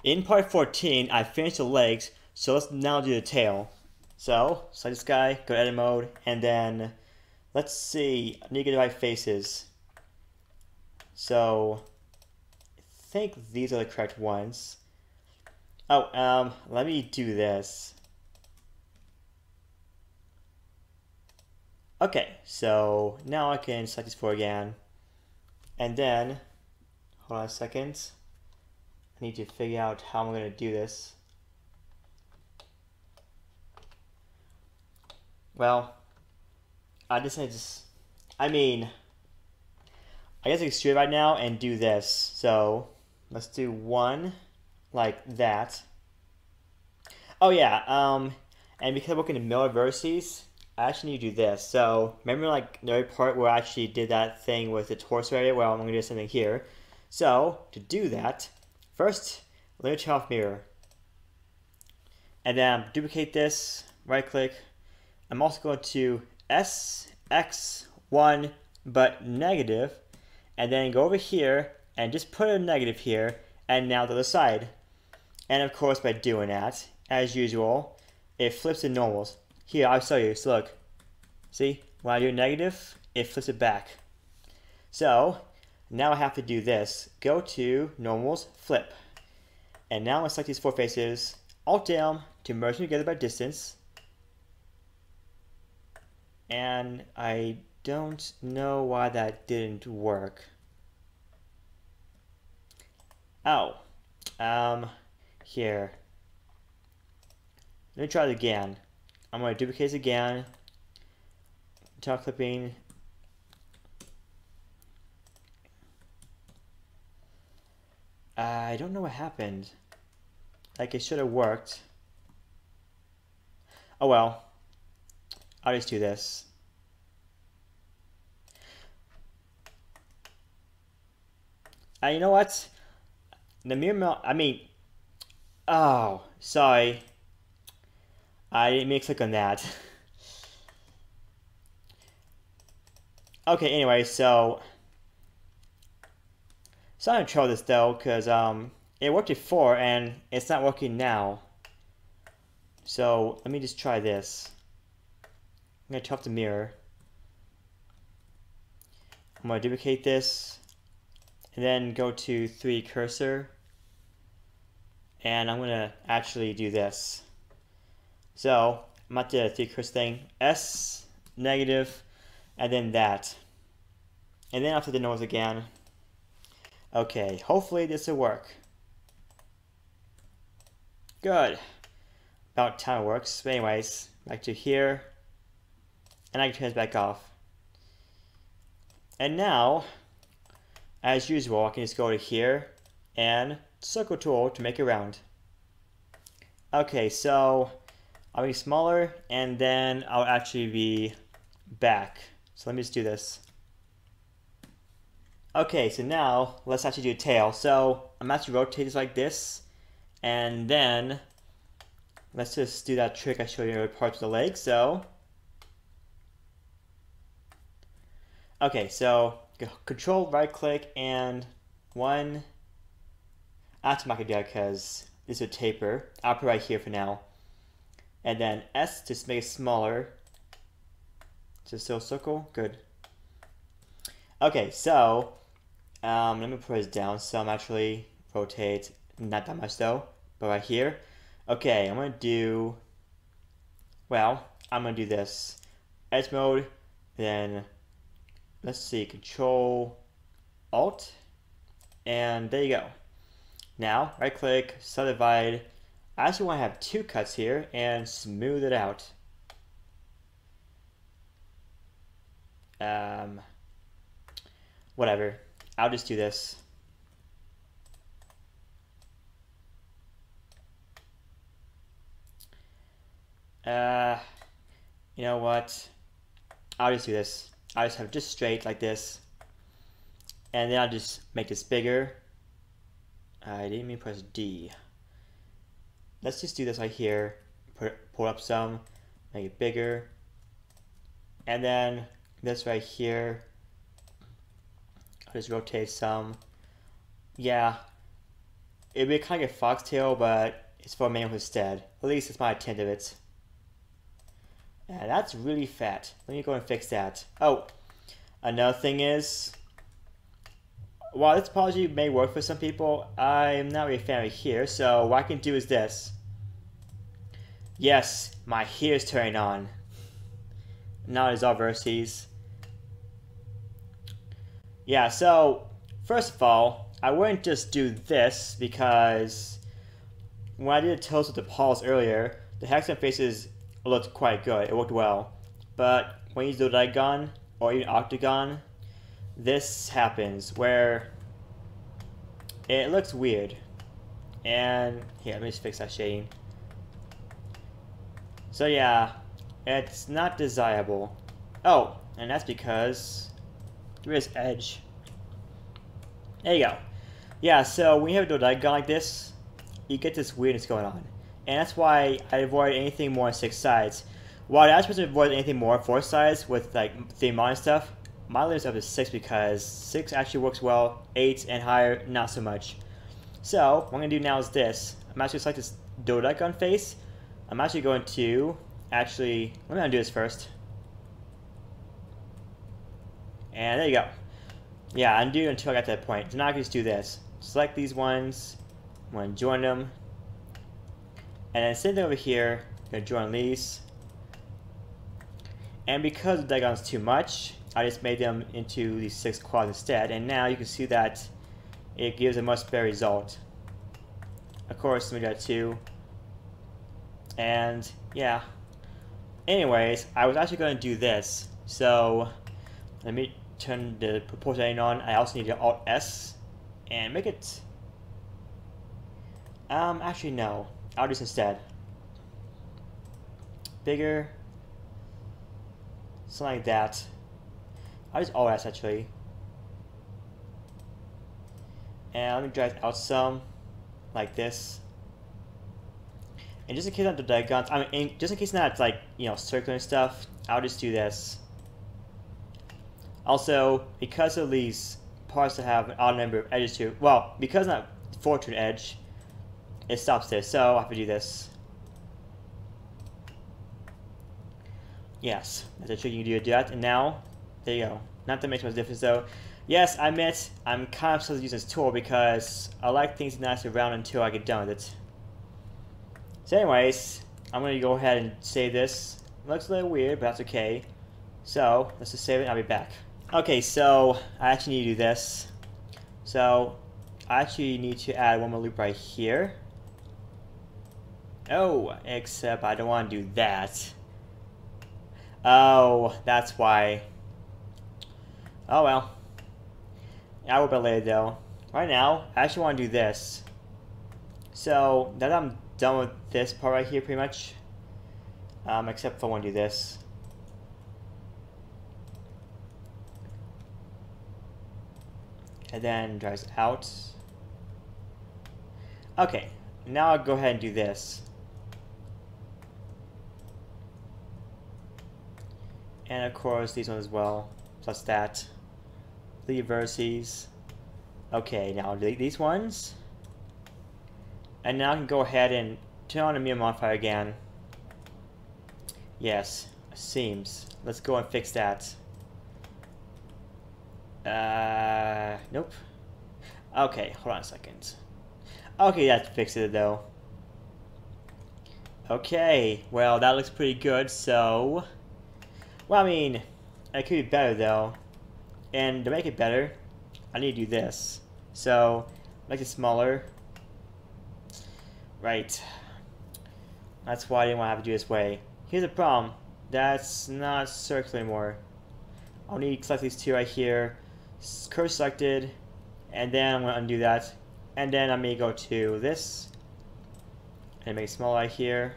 In part 14, I finished the legs, so let's now do the tail. So, select this guy, go to edit mode, and then, let's see, I need to get the right faces. So, I think these are the correct ones. Oh, let me do this. Okay, so now I can select these four again. And then, hold on a second. I need to figure out how I'm going to do this. Well, I guess I guess I can extrude right now and do this. So, let's do one like that. Oh yeah, and because I'm working in middle vertices, I actually need to do this. So, remember like the very part where I actually did that thing with the torso area? Well, I'm going to do something here. So, to do that, first, let me turn off mirror. And then duplicate this, right click. I'm also going to SX1 but negative, and then go over here and just put a negative here, and now the other side. And of course, by doing that, as usual, it flips the normals. Here, I'll show you. So look, see, when I do negative, it flips it back. So now I have to do this. Go to normals, flip. And now I'm going to select these four faces, Alt down to merge them together by distance. And I don't know why that didn't work. Oh, here. Let me try it again. I'm going to duplicate it again. Top clipping. I don't know what happened. Like it should have worked. Oh well. I'll just do this. You know what? The mirror, oh, sorry. I didn't mean to click on that. Okay, anyway, so I'm gonna try this though, because it worked before and it's not working now. So let me just try this. I'm gonna turn off the mirror. I'm gonna duplicate this and then go to 3 cursor, and I'm gonna actually do this. So I'm at the 3 cursor thing, S negative, and then that, and then after the nose again. Okay, hopefully this will work. Good. About time it works. But anyways, back to here, and I can turn this back off. And now, as usual, I can just go to here and circle tool to make it round. Okay, so I'll be smaller, and then I'll actually be back. So let me just do this. Okay, so now let's actually do a tail. So I'm actually rotate this like this, and then let's just do that trick I showed you in parts of the leg. So, okay, so control right click and one. I'm not gonna do that because this is a taper. I'll put it right here for now. And then S just make it smaller. Just still circle. Good. Okay, so let me put this down. So I'm actually rotate, not that much though, but right here. Okay, I'm gonna do, well, I'm gonna do this. Edge mode, then let's see, Control Alt, and there you go. Now, right click, subdivide. I actually want to have 2 cuts here and smooth it out. Whatever. I'll just do this. You know what? I'll just do this. I'll just have it just straight like this. And then I'll just make this bigger. I didn't mean press D. Let's just do this right here. Pull up some, make it bigger. And then this right here, I'll just rotate some. Yeah. It'd be kind of like a foxtail, but it's for a man instead. At least it's my intent of it. Yeah, that's really fat. Let me go and fix that. Oh, another thing is, while this apology may work for some people, I'm not really a fan of it here, so what I can do is this. Yes, my hair is turning on. Now it's all vertices. Yeah, so, first of all, I wouldn't just do this, because when I did a toast with the paws earlier, the hexagon faces looked quite good. It worked well. But when you use the diagon, or even octagon, this happens, where it looks weird. And, here, let me just fix that shading. So yeah, it's not desirable. Oh, and that's because there is edge. There you go. Yeah, so when you have a diagon like this, you get this weirdness going on. And that's why I avoid anything more than 6 sides. While I was supposed to avoid anything more than 4 sides with like theme and stuff, my limit's up to 6 because 6 actually works well, 8 and higher, not so much. So, what I'm going to do now is this. I'm actually going to select this dodecagon face. I'm actually going to, let me undo this first. And there you go. Yeah, undo until I got to that point. So now I can just do this. Select these ones. I'm going to join them. And then same thing over here. I'm going to join these. And because the diagon is too much, I just made them into these 6 quads instead. And now you can see that it gives a much better result. Of course, let me do that too. And yeah. Anyways, I was actually going to do this. So let me turn the proportion on. I also need to Alt S and make it. Actually no. I'll do this instead. Bigger. Something like that. I'll just Alt S actually. And let me drag it out some, like this. And just in case I have the diagons, just in case not like, circular and stuff, I'll just do this. Also, because of these parts that have an odd number of edges to, well, because not fortune edge, it stops this, so I have to do this. Yes, that's a trick you can do that, and now, there you go. Not that makes much difference though. Yes, I admit, I'm kind of supposed to use this tool because I like things nice around until I get done with it. So anyways, I'm going to go ahead and save this. It looks a little weird, but that's okay. So, let's just save it and I'll be back. Okay, so I actually need to do this. So, I actually need to add one more loop right here. Oh, except I don't want to do that. Oh, that's why. Oh well. I will bet later though. Right now, I actually want to do this. So, now that I'm done with this part right here pretty much, except if I want to do this. And then drives out. Okay, now I'll go ahead and do this. And of course these ones as well, plus that. The vertices. Okay, now delete these ones. And now I can go ahead and turn on the mirror modifier again. Yes, seams. Let's go and fix that. Nope. Okay, hold on a second. Okay, that fixed it though. Okay, well that looks pretty good, so... Well, I mean, it could be better though. And to make it better, I need to do this. So, make it smaller. Right. That's why I didn't want to have to do it this way. Here's the problem. That's not circular anymore. I'll need to select these two right here. Curve selected. And then I'm going to undo that. And then I may go to this. And make it small right here.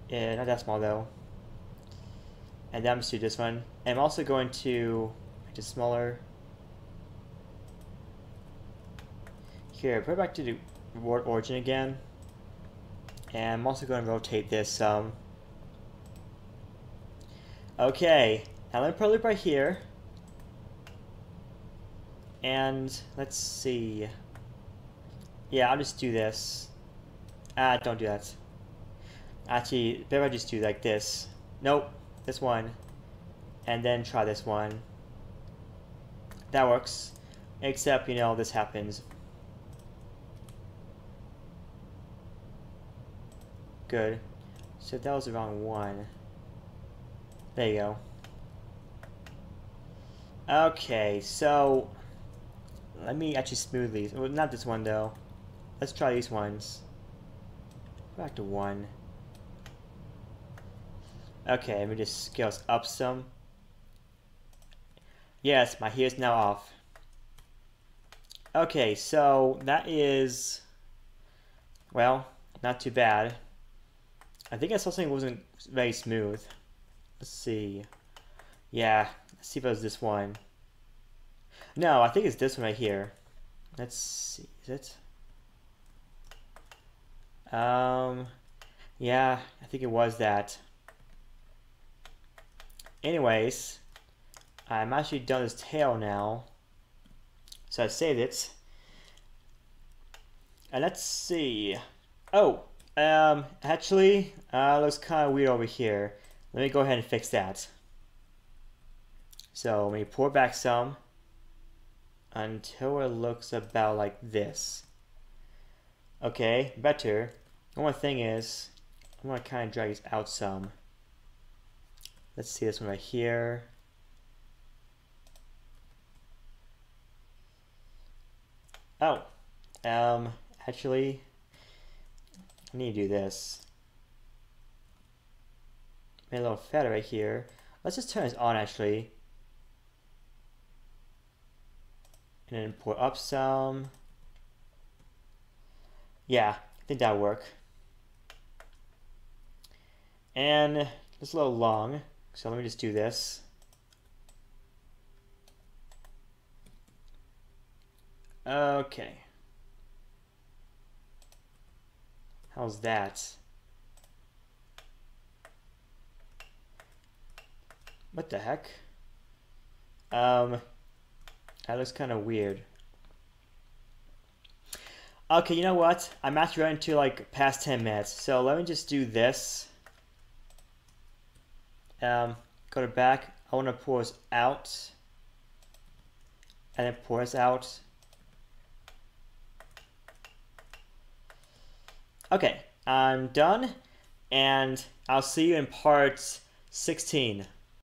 Yeah, not that small though. And then I'm just do this one. And I'm also going to make it smaller. Here, put it back to the reward origin again. And I'm also going to rotate this some. Okay, now let me put a loop right here. And let's see. Yeah, I'll just do this. Ah, don't do that. Actually, better I just do like this. Nope, this one. And then try this one. That works. Except, you know, this happens. Good. So that was the wrong one. There you go. Okay, so let me actually smooth these. Well, not this one though. Let's try these ones. Back to 1. Okay, let me just scale this up some. Yes, my hair is now off. Okay, so that is, well, not too bad. I think I saw something wasn't very smooth. Let's see. Yeah, let's see if it was this one. No, I think it's this one right here. Let's see. Is it? Yeah, I think it was that. Anyways, I'm actually done this tail now. So I saved it. And let's see. Oh, actually, looks kind of weird over here. Let me go ahead and fix that. So let me pour back some until it looks about like this. Okay, better. One thing is, I want to kind of drag this out some. Let's see this one right here. Oh, actually, I need to do this. Made a little feather right here. Let's just turn this on actually. And then pour up some. Yeah, I think that'll work. And it's a little long, so let me just do this. Okay. How's that? What the heck? That looks kind of weird. Okay, you know what? I'm actually running to like past 10 minutes, so let me just do this. Go to back. I want to pour this out, and then pour this out. Okay, I'm done, and I'll see you in part 16.